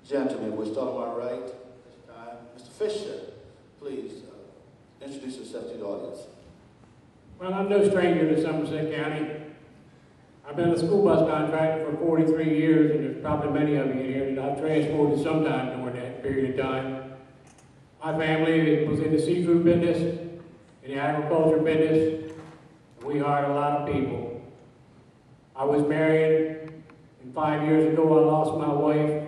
Gentlemen, we'll start on my right this time. Mr. Fisher, please introduce yourself to the audience. Well, I'm no stranger to Somerset County. I've been a school bus contractor for 43 years, and there's probably many of you here that I've transported sometime during that period of time. My family was in the seafood business, in the agriculture business, and we hired a lot of people. I was married, and 5 years ago I lost my wife,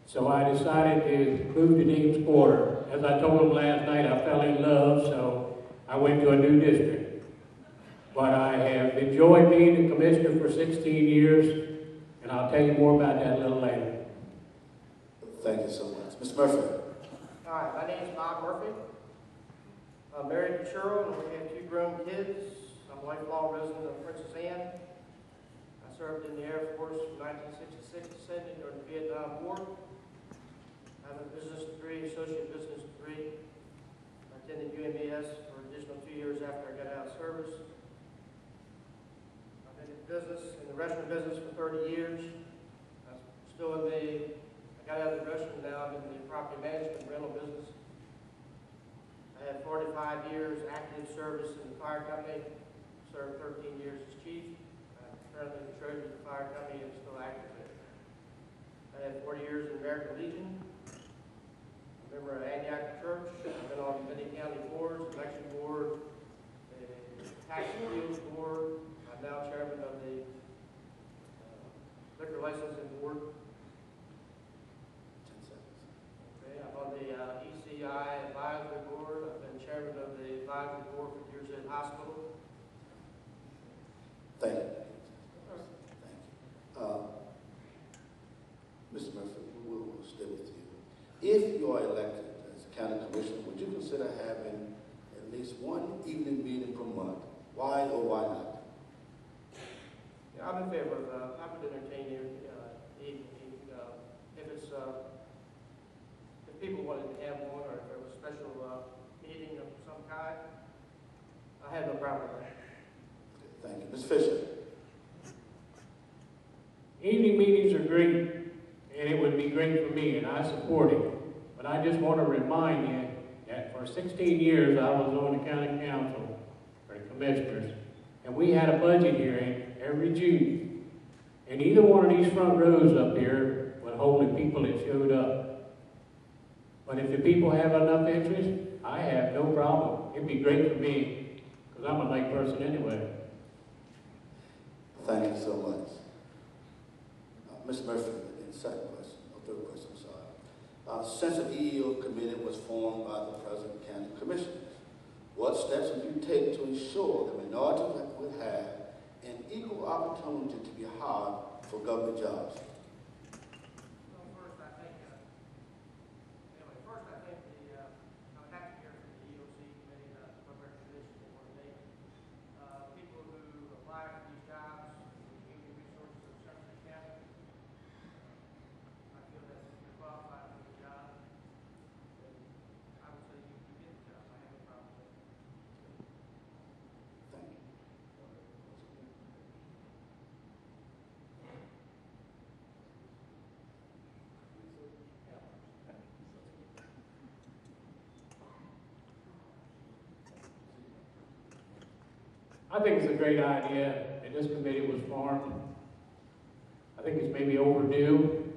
so I decided to move to Deems Quarter. As I told them last night, I fell in love, so I went to a new district. But I have enjoyed being the commissioner for 16 years, and I'll tell you more about that a little later. Thank you so much. Ms. Murphy. Hi, my name is Bob Murphy. I'm married to Cheryl, and we have 2 grown kids. I'm a lifelong resident of Princess Anne. I served in the Air Force from 1966 to 70 during the Vietnam War. I have a business degree, associate business degree. I attended UMES for an additional 2 years after I got out of service. I've been in business, in the restaurant business for 30 years. I'm still I got out of the restaurant, now I'm in the property management rental business. I had 45 years active service in the fire company, served 13 years as chief. I'm currently the treasurer of the fire company and still active there. I had 40 years in American Legion. I'm a member of Antioch Church. I've been on many county boards, election board, the tax appeals board. I'm now chairman of the liquor licensing board. Okay, I'm on the ECI advisory board. I've been chairman of the advisory board for Deer's Head Hospital. Thank you. Mr. Murphy, we'll stay with you. If you are elected as a county commissioner, would you consider having at least one evening meeting per month? Why or why not? Yeah, I'm in favor of that. I would entertain you if people wanted to have one, or if there was a special meeting of some kind. I have no problem with that. Thank you. Ms. Fisher. Evening meetings are great, and it would be great for me, and I support it. But I just want to remind you that for 16 years I was on the county council for the commissioners, and we had a budget hearing every June. And either one of these front rows up here would hold the people that showed up. But if the people have enough interest, I have no problem. It'd be great for me, because I'm a late person anyway. Thank you so much. Ms. Murphy, second question, or third question, I'm sorry. Since the EEO committee was formed by the President County Commissioners, what steps will you take to ensure the minorities will have an equal opportunity to be hired for government jobs? I think it's a great idea that this committee was formed. I think it's maybe overdue,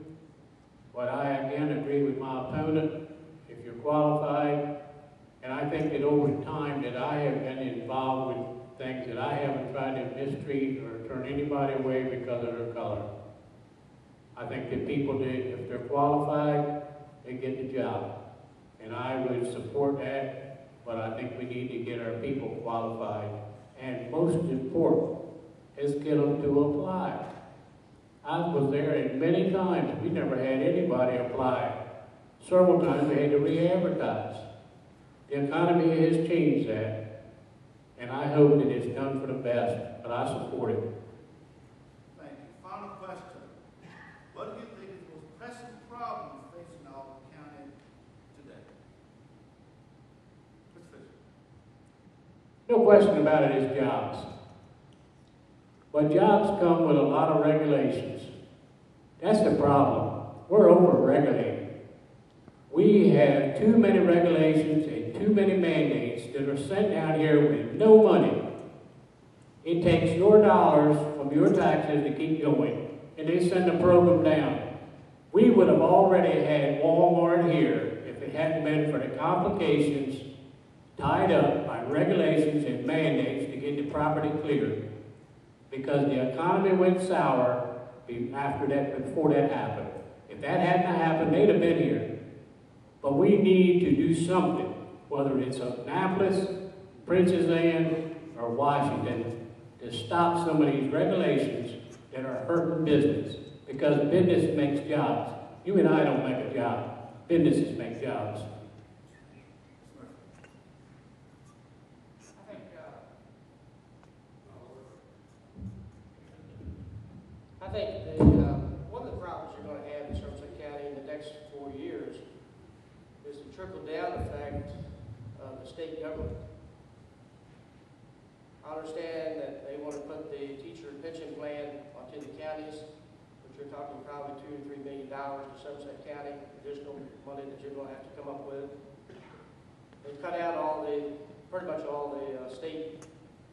but I again agree with my opponent. If you're qualified, and I think that over time that I have been involved with things that I haven't tried to mistreat or turn anybody away because of their color. I think that people, if they're qualified, they get the job. And I would support that, but I think we need to get our people qualified. And most important is get them to apply. I was there and many times we never had anybody apply. Several times we had to re-advertise. The economy has changed that, and I hope that it's done for the best, but I support it. Thank you. Final question. What do you think is the most pressing problem facing our county today? Mr. Fisher. No question about it is jobs. But jobs come with a lot of regulations. That's the problem. We're over-regulated. We have too many regulations and too many mandates that are sent down here with no money. It takes your dollars from your taxes to keep going, and they send the program down. We would have already had Walmart here if it hadn't been for the complications tied up by regulations and mandates to get the property cleared. Because the economy went sour before that happened. If that hadn't happened, they'd have been here. But we need to do something, whether it's Annapolis, Princess Anne, or Washington, to stop some of these regulations that are hurting business. Because business makes jobs. You and I don't make a job. Businesses make jobs. I think one of the problems you're going to have in Somerset County in the next 4 years is the trickle-down effect of the state government. I understand that they want to put the teacher pension plan onto the counties, but you're talking probably $2 to $3 million to Somerset County, additional money that you're going to have to come up with. They cut out pretty much all the state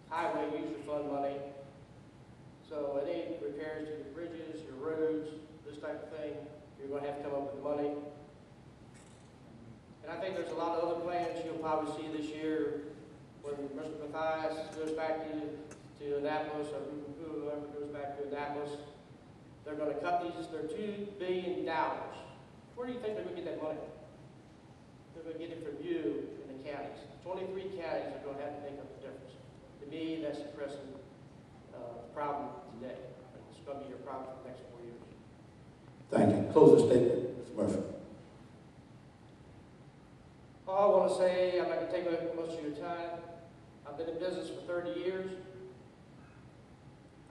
highway user fund money. So any repairs to your bridges, your roads, this type of thing, you're going to have to come up with the money. And I think there's a lot of other plans you'll probably see this year when Mr. Mathias goes back to Annapolis, or whoever goes back to Annapolis. They're going to cut these, they're $2 billion. Where do you think they're going to get that money? They're going to get it from you in the counties. 23 counties are going to have to make up the difference. To me, that's the pressing problem today. It's going to be your problem for the next 4 years. Thank you. Closing statement, Mr. Murphy. All I want to say, I'm not going to take up most of your time. I've been in business for 30 years.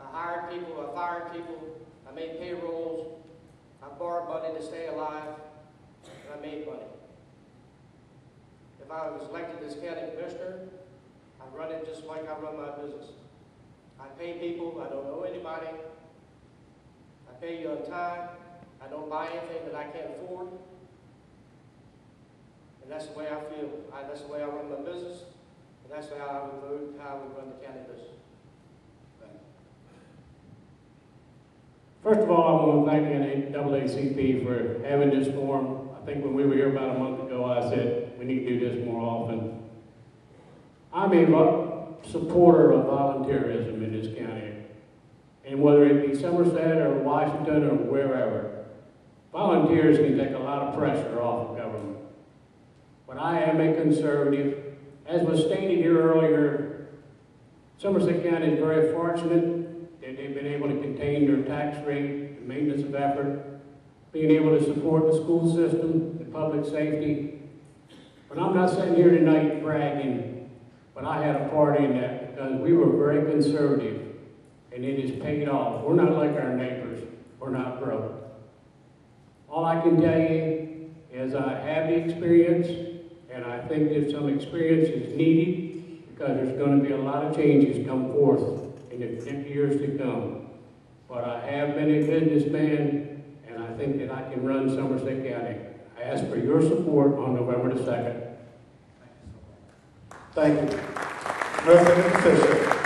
I hired people, I fired people, I made payrolls, I borrowed money to stay alive, and I made money. If I was elected as county commissioner, I'd run it just like I run my business. I pay people, I don't owe anybody. I pay you on time. I don't buy anything that I can't afford. And that's the way I feel. That's the way I run my business. And that's how I would vote, how I would run the county business. Thank you. First of all, I want to thank the NAACP for having this forum. I think when we were here about a month ago, I said we need to do this more often. I'm a supporter of volunteerism in this county. And whether it be Somerset or Washington or wherever, volunteers can take a lot of pressure off of government. But I am a conservative. As was stated here earlier, Somerset County is very fortunate that they've been able to contain their tax rate, the maintenance of effort, being able to support the school system, the public safety. But I'm not sitting here tonight bragging, but I had a part in that because we were very conservative, and it has paid off. We're not like our neighbors. We're not broke. All I can tell you is I have the experience, and I think that some experience is needed because there's going to be a lot of changes come forth in the years to come. But I have been a businessman, and I think that I can run Somerset County. I ask for your support on November the 2nd. Thank you. Murphy and Fisher.